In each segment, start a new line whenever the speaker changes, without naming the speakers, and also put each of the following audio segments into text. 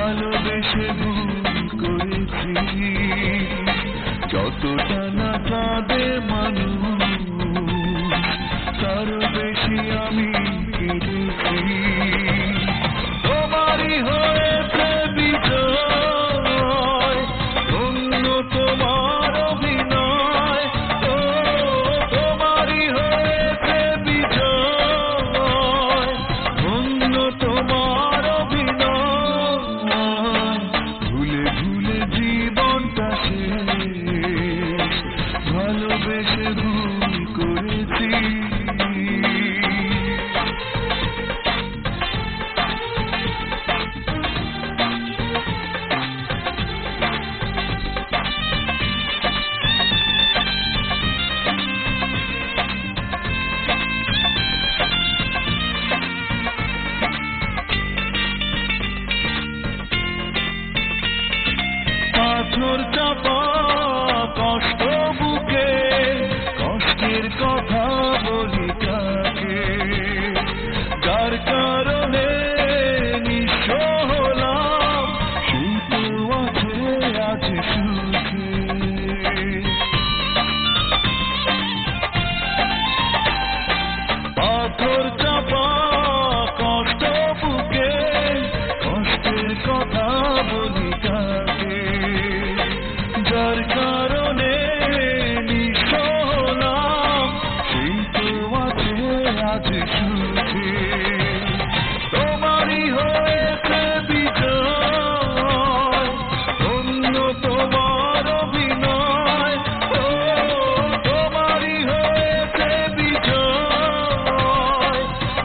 ভালোবেসে ভুল করেছি, যতটা না কাঁদে মানুষ তারও বেশি আমি কেঁদেছি। তোমারই হয়েছে বিজয়, ধন্য তোমার অভিনয়। ও তোমারই হয়েছে বিজয়, ধন্য তোমার অভিনয়। ভুলে ভুলে জীবনটা শেষ, ভালোবেসে ভুল করেছি। পাথর চাপা কষ্ট বুকে, কষ্টের কথা বলি কাকে, যার কারণে নিঃস্ব হলাম, সেই তো আছে সুখে। পাথর চাপা কষ্ট বুকে, কষ্টের কথা বলি কাকে, যার কারণে নিঃস্ব হলাম, সেই তো আছে সুখে। তোমারই হয়েছে বিজয়, ধন্য তোমার অভিনয়। ও তোমারই হয়েছে বিজয়,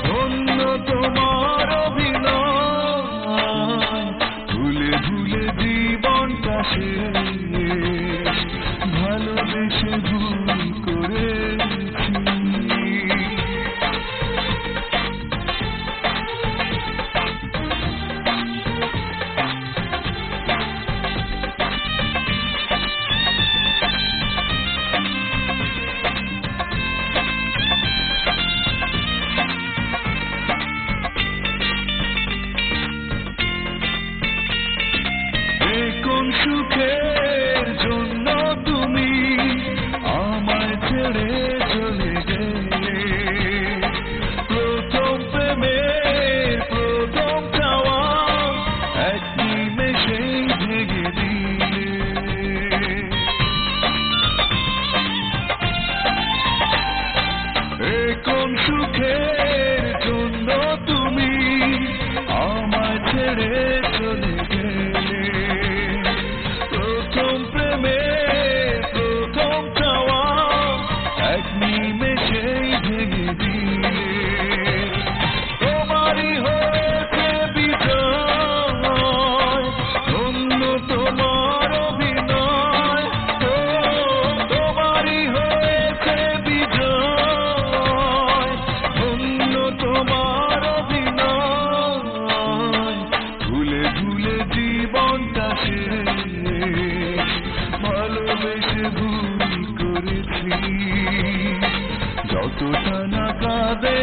ধন্য তোমার অভিনয়। ভুলে ভুলে জীবনটা শেষ, ভালোবেসে ভুল করেছি। কোন সুখের জন্য তুমি আমায় ছেড়ে চলে গেলে, প্রথম প্রেমের প্রথম চাওয়া এক নিমেষেই ভেঙে দিলে। কোন সুখের জন্য তুমি আমায় ছেড়ে চলে গেলে, প্রথম প্রেমের প্রথম চাওয়া এক নিমেষেই ভেঙে দিলে। তোমারই হয়েছে বিজয়, ধন্য তোমার অভিনয়। ও তোমারই হয়েছে বিজয়, ধন্য তোমার অভিনয়। ভুলে ভুলে জীবনটা শেষ, ভালোবেসে ভুল করেছি, যতটা না কাঁদে